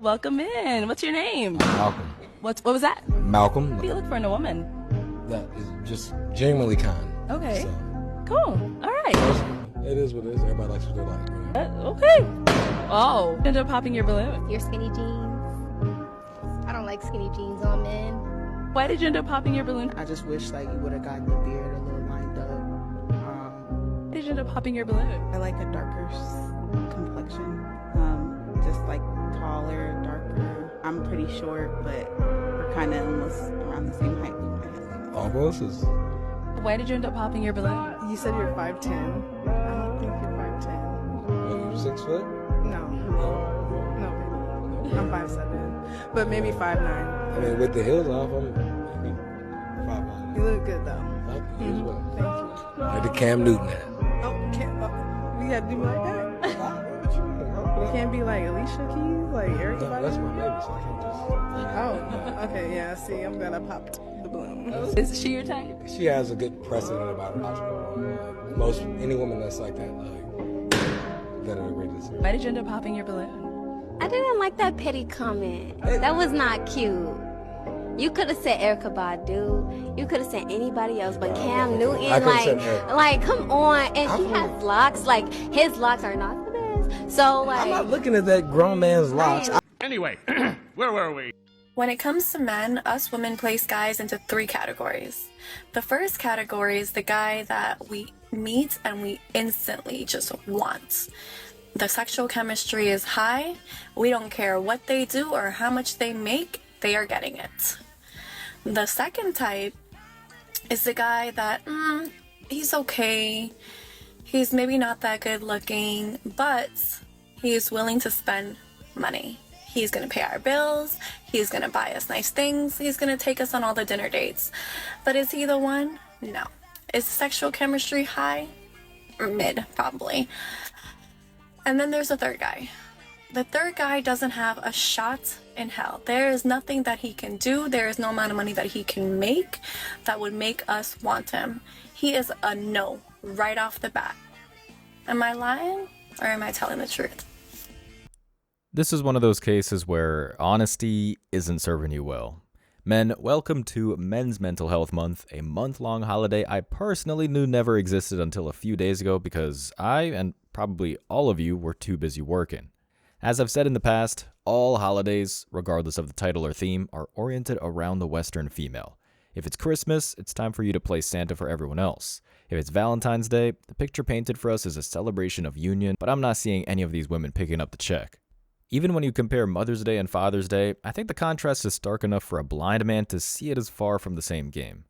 Welcome in. What's your name? Malcolm. What was that? Malcolm. What do you look for in a woman? That is just genuinely kind. Okay. So, Cool. All right. it is what it is. Everybody likes what they like. You know? Okay. Oh, you ended up popping your balloon. Your skinny jeans. I don't like skinny jeans on men. Why did you end up popping your balloon? I just wish like you would have gotten the beard a little lined up. Why did you end up popping your balloon? I like a darker complexion. Just like taller, darker. I'm pretty short, but we're kind of almost around the same height. Almost is. Why did you end up popping your balloon? You said you're 5'10". I don't think you're 5'10". You 6 foot? No, baby. I'm 5'7", but maybe 5'9". I mean, with the heels off, I'm maybe 5'9". You look good though. Thank you. As well. Thank you. Like the Cam Newton hat. Oh, we gotta do me like that. We can't be like Alicia Keys, like Eric. No, that's my baby, so I can't just. Oh, okay, yeah. See, I'm glad I popped the balloon. Is she your type? She has a good precedent about her. Most any woman that's like that, that are agree to see. Why did you end up popping your balloon? I didn't like that petty comment. That was not cute. You could have said Erykah Badu. You could have said anybody else, but Cam Newton, like, come on. And he has locks. Like, his locks are not the best. So, like, I'm not looking at that grown man's locks. Anyway, where were we? When it comes to men, us women place guys into 3 categories. The first category is the guy that we meet and we instantly just want. The sexual chemistry is high. We don't care what they do or how much they make, they are getting it. The second type is the guy that, he's okay. He's maybe not that good looking, but he's willing to spend money. He's gonna pay our bills, he's gonna buy us nice things, he's gonna take us on all the dinner dates. But is he the one? No. Is the sexual chemistry high? Mid, probably. And then there's the third guy. The third guy doesn't have a shot in hell. There is nothing that he can do, there is no amount of money that he can make that would make us want him. He is a no, right off the bat. Am I lying or am I telling the truth? This is one of those cases where honesty isn't serving you well. Men, welcome to Men's Mental Health Month, a month-long holiday I personally knew never existed until a few days ago because I, and probably all of you, were too busy working. As I've said in the past, all holidays, regardless of the title or theme, are oriented around the Western female. If it's Christmas, it's time for you to play Santa for everyone else. If it's Valentine's Day, the picture painted for us is a celebration of union, but I'm not seeing any of these women picking up the check. Even when you compare Mother's Day and Father's Day, I think the contrast is stark enough for a blind man to see it as far from the same game.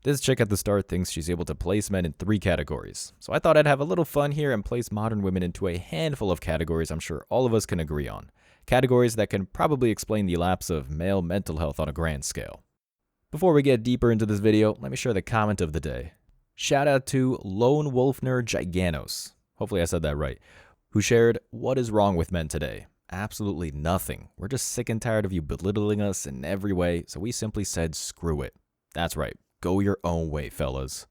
This chick at the start thinks she's able to place men in 3 categories, so I thought I'd have a little fun here and place modern women into a handful of categories I'm sure all of us can agree on. Categories that can probably explain the lapse of male mental health on a grand scale. Before we get deeper into this video, let me share the comment of the day. Shout out to Lone Wolfner Giganos, hopefully I said that right, who shared, "What is wrong with men today? Absolutely nothing. We're just sick and tired of you belittling us in every way, so we simply said screw it." That's right. Go your own way, fellas.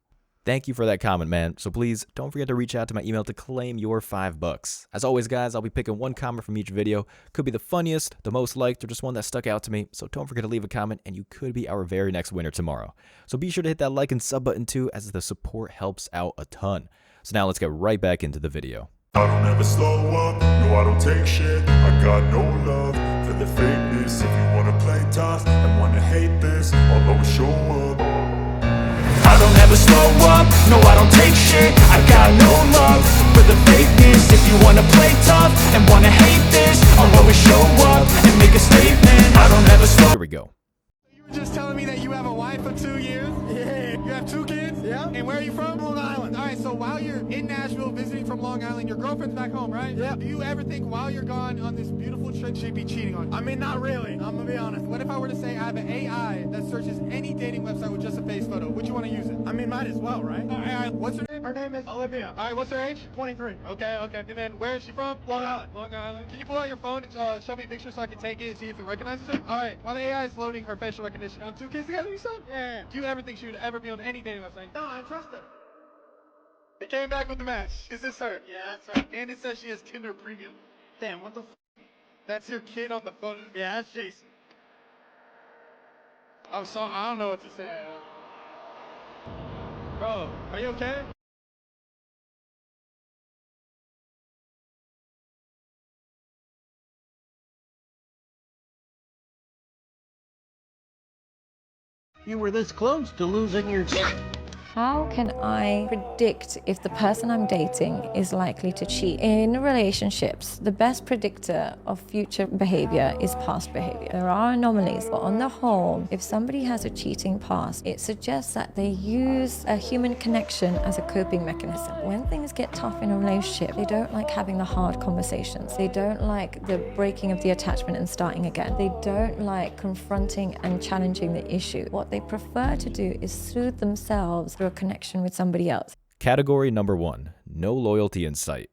Thank you for that comment, man. So please don't forget to reach out to my email to claim your $5. As always, guys, I'll be picking one comment from each video. Could be the funniest, the most liked, or just one that stuck out to me. So don't forget to leave a comment, and you could be our very next winner tomorrow. So be sure to hit that like and sub button too, as the support helps out a ton. So now let's get right back into the video. I don't ever slow up, no I don't take shit. I got no love for the fakeness. If you wanna play tough and wanna hate this, I'll always show up. I don't ever slow up, no I don't take shit. I got no love for the fakeness. If you wanna play tough and wanna hate this, I'll always show up and make a statement. I don't ever slow. Here we go. You were just telling me that you have a wife of 2 years? Yeah. You have 2 kids? Yeah. And where are you from? Long Island. Alright, so while you're in Nashville visiting from Long Island, your girlfriend's back home, right? Yeah. Do you ever think while you're gone on this beautiful trip she'd be cheating on you? I mean, not really. I'm gonna be honest. What if I were to say I have an AI that searches any dating website with just a face photo? Would you want to use it? I mean, might as well, right? Alright, what's her name? Her name is Olivia. Alright, what's her age? 23. Okay. And then where is she from? Long Island. Long Island. Can you pull out your phone and show me a picture so I can take it and see if it recognizes her? Alright, while the AI is loading her facial recognition, 2 kids together, you said? Yeah. Do you ever think she would ever be on any dating website? No, I trust her. It came back with the match. Is this her? Yeah, that's her. And it says she has Tinder Premium. Damn, what the f? That's your kid on the phone. Yeah, that's Jason. I'm sorry, I don't know what to say. Bro, are you okay? You were this close to losing your... How can I predict if the person I'm dating is likely to cheat? In relationships, the best predictor of future behavior is past behavior. There are anomalies, but on the whole, if somebody has a cheating past, it suggests that they use a human connection as a coping mechanism. When things get tough in a relationship, they don't like having the hard conversations. They don't like the breaking of the attachment and starting again. They don't like confronting and challenging the issue. What they prefer to do is soothe themselves through a connection with somebody else. Category number 1, no loyalty in sight.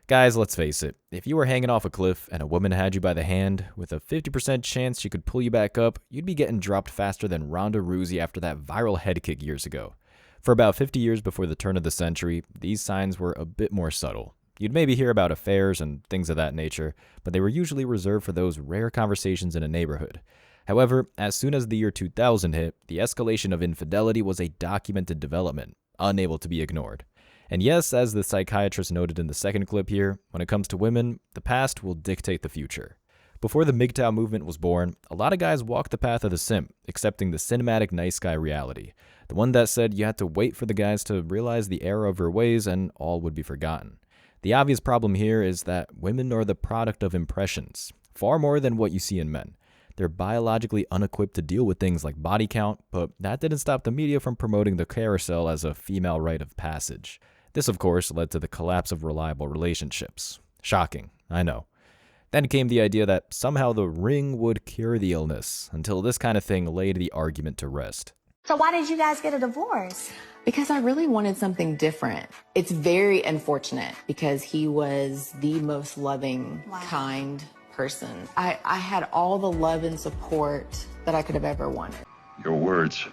Guys, let's face it, if you were hanging off a cliff and a woman had you by the hand, with a 50% chance she could pull you back up, you'd be getting dropped faster than Ronda Rousey after that viral head kick years ago. For about 50 years before the turn of the century, these signs were a bit more subtle. You'd maybe hear about affairs and things of that nature, but they were usually reserved for those rare conversations in a neighborhood. However, as soon as the year 2000 hit, the escalation of infidelity was a documented development, unable to be ignored. And yes, as the psychiatrist noted in the second clip here, when it comes to women, the past will dictate the future. Before the MGTOW movement was born, a lot of guys walked the path of the simp, accepting the cinematic nice guy reality, the one that said you had to wait for the guys to realize the error of her ways and all would be forgotten. The obvious problem here is that women are the product of impressions, far more than what you see in men. They're biologically unequipped to deal with things like body count, but that didn't stop the media from promoting the carousel as a female rite of passage. This, of course, led to the collapse of reliable relationships. Shocking, I know. Then came the idea that somehow the ring would cure the illness, until this kind of thing laid the argument to rest. So why did you guys get a divorce? Because I really wanted something different. It's very unfortunate because he was the most loving, kind person. I had all the love and support that I could have ever wanted. Your words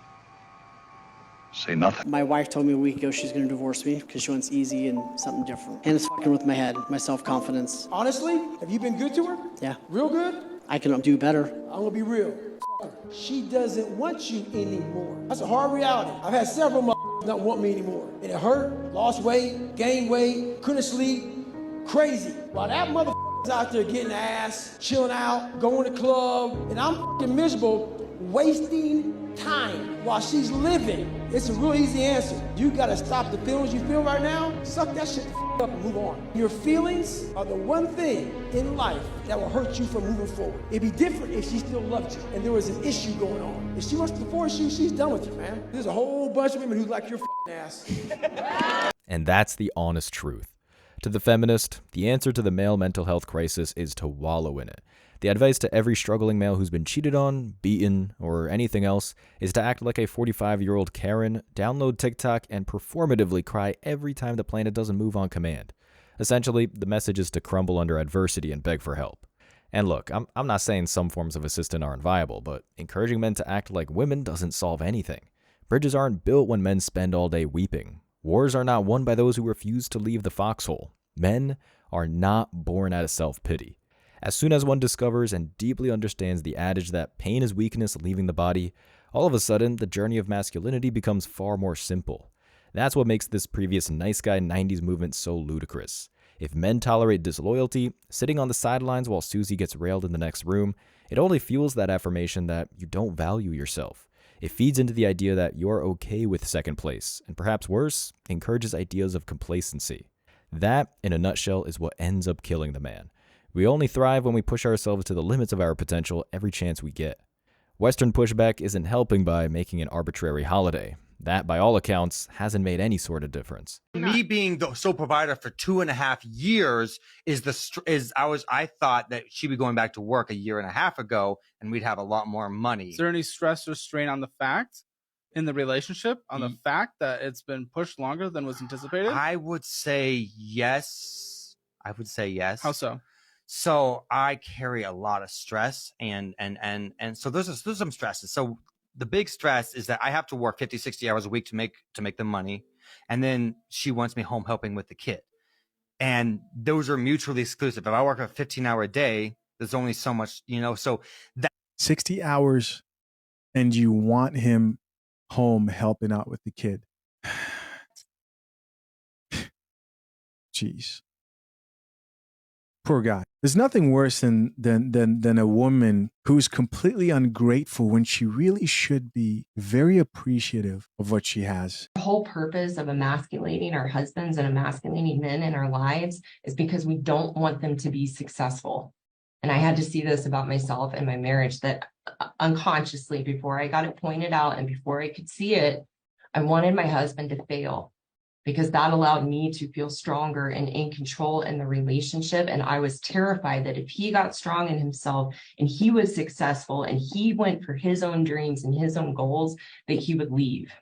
say nothing. My wife told me a week ago she's going to divorce me because she wants easy and something different. And it's fucking with my head, my self-confidence. Honestly, have you been good to her? Yeah. Real good? I can do better. I'm gonna be real. F her. She doesn't want you anymore. That's a hard reality. I've had several not want me anymore. And it hurt, lost weight, gained weight, couldn't sleep, crazy. While that motherfucker's out there getting ass, chilling out, going to club, and I'm fucking miserable, wasting time while she's living. It's a real easy answer. You gotta stop the feelings you feel right now, suck that shit the up and move on. Your feelings are the one thing in life that will hurt you from moving forward. It'd be different if she still loved you and there was an issue going on. If she wants to divorce you, she's done with you, man. There's a whole bunch of women who like your ass. And that's the honest truth. To the feminist, the answer to the male mental health crisis is to wallow in it. The advice to every struggling male who's been cheated on, beaten, or anything else is to act like a 45-year-old Karen, download TikTok, and performatively cry every time the planet doesn't move on command. Essentially, the message is to crumble under adversity and beg for help. And look, I'm not saying some forms of assistance aren't viable, but encouraging men to act like women doesn't solve anything. Bridges aren't built when men spend all day weeping. Wars are not won by those who refuse to leave the foxhole. Men are not born out of self-pity. As soon as one discovers and deeply understands the adage that pain is weakness leaving the body, all of a sudden, the journey of masculinity becomes far more simple. That's what makes this previous nice guy 90s movement so ludicrous. If men tolerate disloyalty, sitting on the sidelines while Susie gets railed in the next room, it only fuels that affirmation that you don't value yourself. It feeds into the idea that you're okay with second place, and perhaps worse, encourages ideas of complacency. That, in a nutshell, is what ends up killing the man. We only thrive when we push ourselves to the limits of our potential every chance we get. Western pushback isn't helping by making an arbitrary holiday. That, by all accounts, hasn't made any sort of difference. Me being the sole provider for 2.5 years I thought that she'd be going back to work a year and a half ago, and we'd have a lot more money. Is there any stress or strain on the fact in the relationship, on the fact that it's been pushed longer than was anticipated? I would say yes. How so? So I carry a lot of stress and so there's some stresses. So the big stress is that I have to work 50, 60 hours a week to make the money. And then she wants me home helping with the kid. And those are mutually exclusive. If I work a 15-hour day, There's only so much, so that 60 hours and you want him home helping out with the kid. Jeez. Poor guy. There's nothing worse than a woman who's completely ungrateful when she really should be very appreciative of what she has. The whole purpose of emasculating our husbands and emasculating men in our lives is because we don't want them to be successful. And I had to see this about myself and my marriage, that unconsciously, before I got it pointed out and before I could see it, I wanted my husband to fail, because that allowed me to feel stronger and in control in the relationship. And I was terrified that if he got strong in himself and he was successful and he went for his own dreams and his own goals, that he would leave.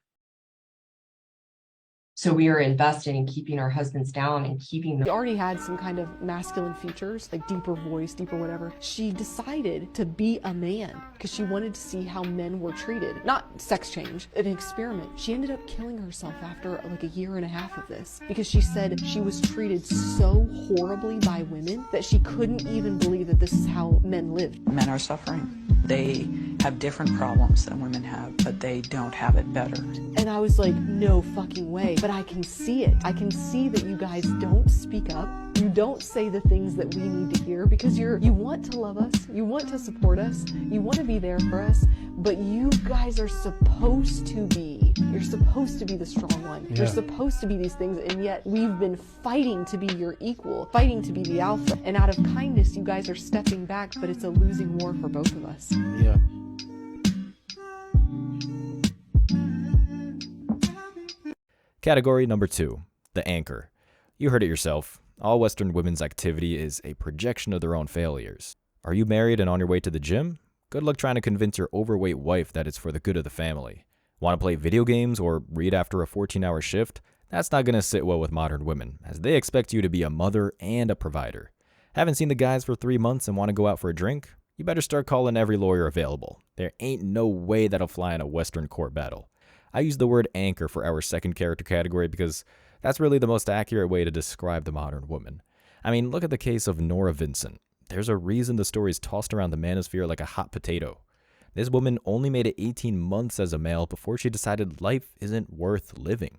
So we are invested in keeping our husbands down and keeping them. She already had some kind of masculine features, like deeper voice, deeper whatever. She decided to be a man because she wanted to see how men were treated. Not sex change, an experiment. She ended up killing herself after like a year and a half of this because she said she was treated so horribly by women that she couldn't even believe that this is how men lived. Men are suffering. They have different problems than women have, but they don't have it better. And I was like, no fucking way. But I can see it. I can see that you guys don't speak up. You don't say the things that we need to hear because you want to love us. You want to support us. You want to be there for us. But you guys are supposed to be. You're supposed to be the strong one. Yeah. You're supposed to be these things. And yet we've been fighting to be your equal, fighting to be the alpha. And out of kindness, you guys are stepping back, but it's a losing war for both of us. Yeah. Category number 2, the anchor. You heard it yourself. All Western women's activity is a projection of their own failures. Are you married and on your way to the gym? Good luck trying to convince your overweight wife that it's for the good of the family. Want to play video games or read after a 14-hour shift? That's not going to sit well with modern women, as they expect you to be a mother and a provider. Haven't seen the guys for 3 months and want to go out for a drink? You better start calling every lawyer available. There ain't no way that'll fly in a Western court battle. I use the word anchor for our second character category because that's really the most accurate way to describe the modern woman. I mean, look at the case of Nora Vincent. There's a reason the story is tossed around the manosphere like a hot potato. This woman only made it 18 months as a male before she decided life isn't worth living.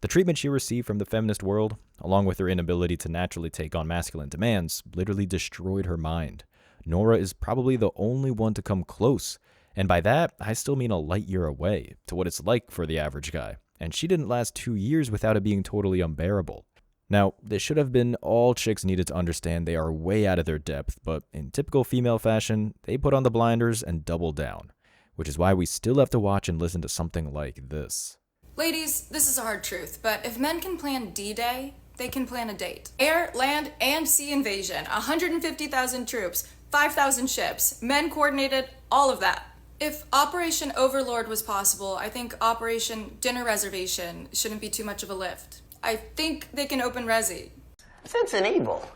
The treatment she received from the feminist world, along with her inability to naturally take on masculine demands, literally destroyed her mind. Nora is probably the only one to come close. And by that, I still mean a light year away to what it's like for the average guy. And she didn't last 2 years without it being totally unbearable. Now, this should have been all chicks needed to understand they are way out of their depth, but in typical female fashion, they put on the blinders and double down. Which is why we still have to watch and listen to something like this. Ladies, this is a hard truth, but if men can plan D-Day, they can plan a date. Air, land, and sea invasion, 150,000 troops, 5,000 ships, men coordinated, all of that. If Operation Overlord was possible, I think Operation Dinner Reservation shouldn't be too much of a lift. I think they can open Resi. That's an evil.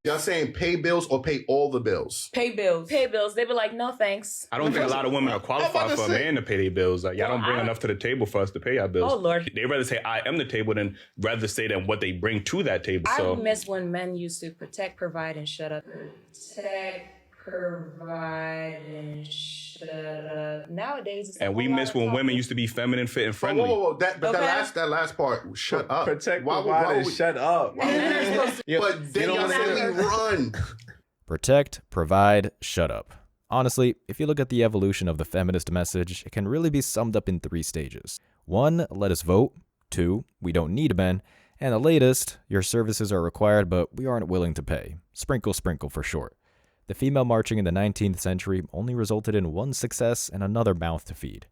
Y'all saying pay bills or pay all the bills? Pay bills. Pay bills. They be like, no thanks. I don't think a lot of women are qualified for a man to pay their bills. Like, y'all don't bring enough to the table for us to pay our bills. Oh, Lord. They rather say I am the table than rather say than what they bring to that table. I miss when men used to protect, provide, and shut up. Protect, provide, and shut up. Nowadays, it's and we miss when women used to be feminine, fit, and friendly. Whoa. That last part, shut up. Protect, provide, and shut up. But then y'all say we run. Protect, provide, shut up. Honestly, if you look at the evolution of the feminist message, it can really be summed up in 3 stages. 1, let us vote. 2, we don't need men. And the latest, your services are required, but we aren't willing to pay. Sprinkle, sprinkle for short. The female marching in the 19th century only resulted in one success and another mouth to feed.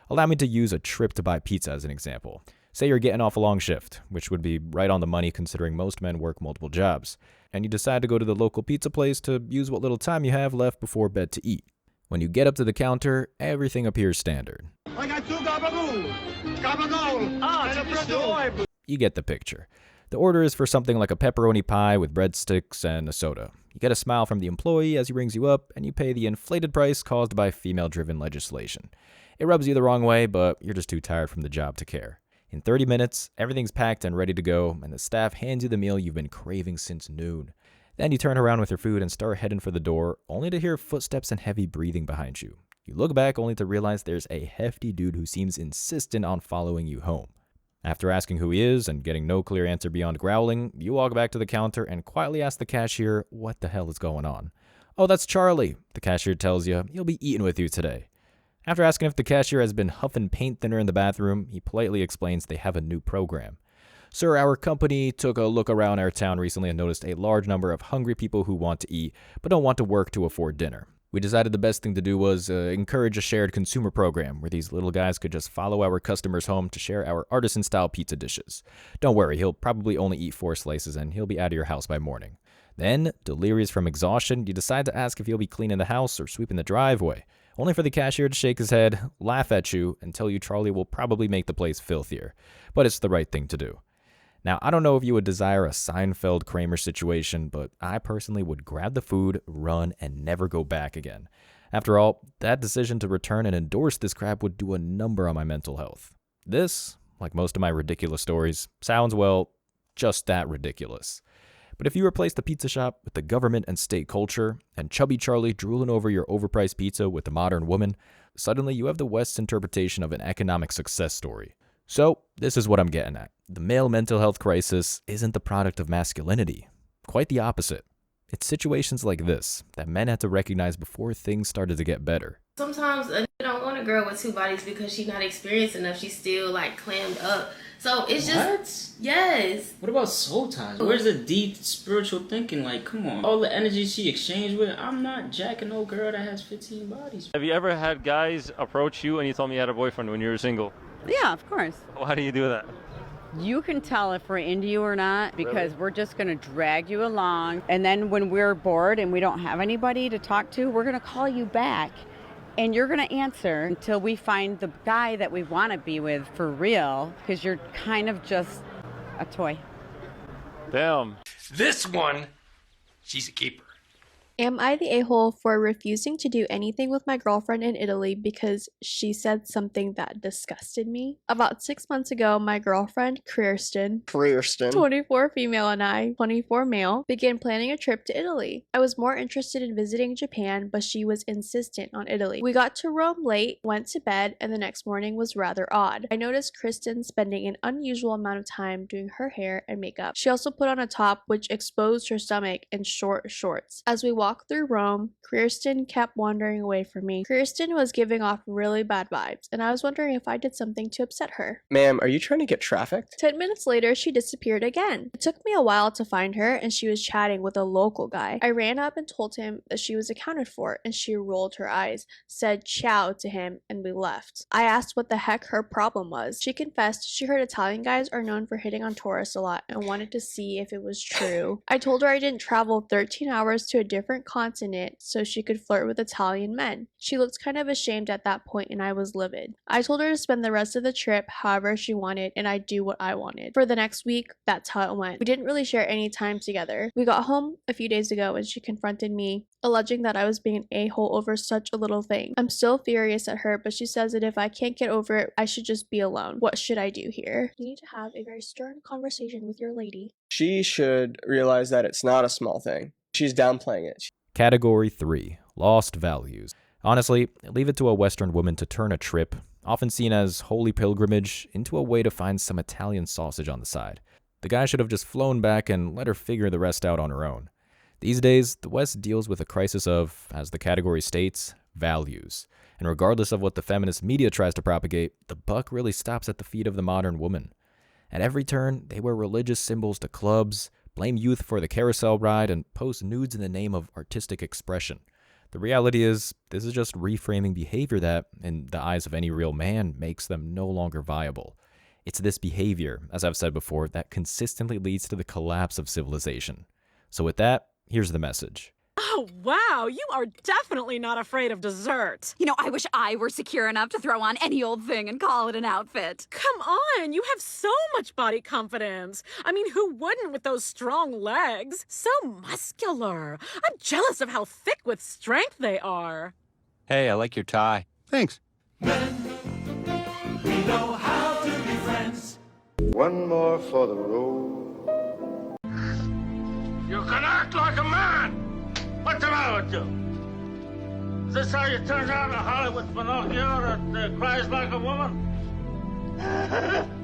Allow me to use a trip to buy pizza as an example. Say you're getting off a long shift, which would be right on the money considering most men work multiple jobs, and you decide to go to the local pizza place to use what little time you have left before bed to eat. When you get up to the counter, everything appears standard. I got 2 gabagool. Gabagool. You get the picture. The order is for something like a pepperoni pie with breadsticks and a soda. You get a smile from the employee as he rings you up, and you pay the inflated price caused by female-driven legislation. It rubs you the wrong way, but you're just too tired from the job to care. In 30 minutes, everything's packed and ready to go, and the staff hands you the meal you've been craving since noon. Then you turn around with your food and start heading for the door, only to hear footsteps and heavy breathing behind you. You look back only to realize there's a hefty dude who seems insistent on following you home. After asking who he is and getting no clear answer beyond growling, you walk back to the counter and quietly ask the cashier what the hell is going on. "Oh, that's Charlie," the cashier tells you. "He'll be eating with you today." After asking if the cashier has been huffing paint thinner in the bathroom, he politely explains they have a new program. "Sir, our company took a look around our town recently and noticed a large number of hungry people who want to eat but don't want to work to afford dinner. We decided the best thing to do was encourage a shared consumer program where these little guys could just follow our customers home to share our artisan-style pizza dishes. Don't worry, he'll probably only eat 4 slices and he'll be out of your house by morning." Then, delirious from exhaustion, you decide to ask if he'll be cleaning the house or sweeping the driveway, only for the cashier to shake his head, laugh at you, and tell you Charlie will probably make the place filthier. But it's the right thing to do. Now, I don't know if you would desire a Seinfeld-Kramer situation, but I personally would grab the food, run, and never go back again. After all, that decision to return and endorse this crap would do a number on my mental health. This, like most of my ridiculous stories, sounds, well, just that ridiculous. But if you replace the pizza shop with the government and state culture, and chubby Charlie drooling over your overpriced pizza with the modern woman, suddenly you have the West's interpretation of an economic success story. So, this is what I'm getting at. The male mental health crisis isn't the product of masculinity. Quite the opposite. It's situations like this that men had to recognize before things started to get better. Sometimes a nigga don't want a girl with 2 bodies because she's not experienced enough. She's still like clammed up. So it's just, yes. What about soul ties? Where's the deep spiritual thinking? Like, come on. All the energy she exchanged with, I'm not jacking no girl that has 15 bodies. Have you ever had guys approach you and you told me you had a boyfriend when you were single? Yeah, of course. Well, how do you do that? You can tell if we're into you or not because we're just going to drag you along. And then when we're bored and we don't have anybody to talk to, we're going to call you back. And you're going to answer until we find the guy that we want to be with for real, because you're kind of just a toy. Damn. This one, she's a keeper. Am I the a-hole for refusing to do anything with my girlfriend in Italy because she said something that disgusted me? About 6 months ago, my girlfriend, Kirsten, 24 female, and I, 24 male, began planning a trip to Italy. I was more interested in visiting Japan, but she was insistent on Italy. We got to Rome late, went to bed, and the next morning was rather odd. I noticed Kristen spending an unusual amount of time doing her hair and makeup. She also put on a top which exposed her stomach and short shorts. As we walked through Rome, Kirsten kept wandering away from me. Kirsten was giving off really bad vibes, and I was wondering if I did something to upset her. Ma'am, are you trying to get trafficked? 10 minutes later, she disappeared again. It took me a while to find her, and she was chatting with a local guy. I ran up and told him that she was accounted for, and she rolled her eyes, said ciao to him, and we left. I asked what the heck her problem was. She confessed she heard Italian guys are known for hitting on tourists a lot and wanted to see if it was true. I told her I didn't travel 13 hours to a different continent so she could flirt with Italian men. She looked kind of ashamed at that point, and I was livid. I told her to spend the rest of the trip however she wanted, and I'd do what I wanted. For the next week, that's how it went. We didn't really share any time together. We got home a few days ago and she confronted me, alleging that I was being an a-hole over such a little thing. I'm still furious at her, but she says that if I can't get over it, I should just be alone. What should I do here? You need to have a very stern conversation with your lady. She should realize that it's not a small thing. She's downplaying it. Category 3. Lost values. Honestly, leave it to a Western woman to turn a trip, often seen as holy pilgrimage, into a way to find some Italian sausage on the side. The guy should have just flown back and let her figure the rest out on her own. These days, the West deals with a crisis of, as the category states, values. And regardless of what the feminist media tries to propagate, the buck really stops at the feet of the modern woman. At every turn, they wear religious symbols to clubs, blame youth for the carousel ride, and post nudes in the name of artistic expression. The reality is, this is just reframing behavior that, in the eyes of any real man, makes them no longer viable. It's this behavior, as I've said before, that consistently leads to the collapse of civilization. So with that, here's the message. Oh, wow, you are definitely not afraid of dessert. You know, I wish I were secure enough to throw on any old thing and call it an outfit. Come on, you have so much body confidence. I mean, who wouldn't with those strong legs? So muscular. I'm jealous of how thick with strength they are. Hey, I like your tie. Thanks. We know how to be friends. One more for the road. You can act like a man! What's the matter with you? Is this how you turn out a Hollywood Pinocchio that cries like a woman?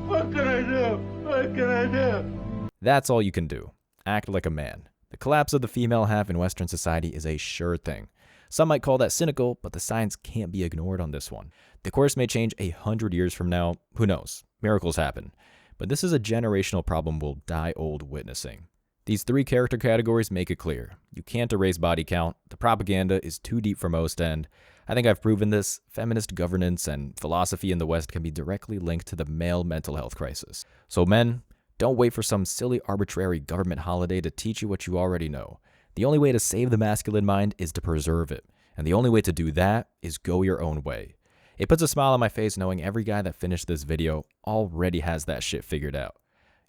What can I do? What can I do? That's all you can do. Act like a man. The collapse of the female half in Western society is a sure thing. Some might call that cynical, but the science can't be ignored on this one. The course may change 100 years from now. Who knows? Miracles happen. But this is a generational problem we'll die old witnessing. These 3 character categories make it clear. You can't erase body count. The propaganda is too deep for most, and I think I've proven this. Feminist governance and philosophy in the West can be directly linked to the male mental health crisis. So men, don't wait for some silly arbitrary government holiday to teach you what you already know. The only way to save the masculine mind is to preserve it. And the only way to do that is go your own way. It puts a smile on my face knowing every guy that finished this video already has that shit figured out.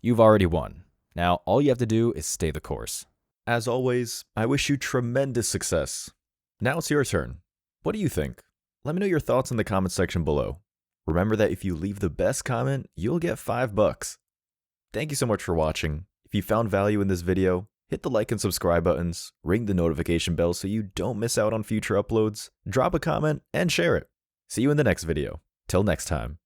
You've already won. Now, all you have to do is stay the course. As always, I wish you tremendous success. Now it's your turn. What do you think? Let me know your thoughts in the comment section below. Remember that if you leave the best comment, you'll get $5. Thank you so much for watching. If you found value in this video, hit the like and subscribe buttons, ring the notification bell so you don't miss out on future uploads, drop a comment, and share it. See you in the next video. Till next time.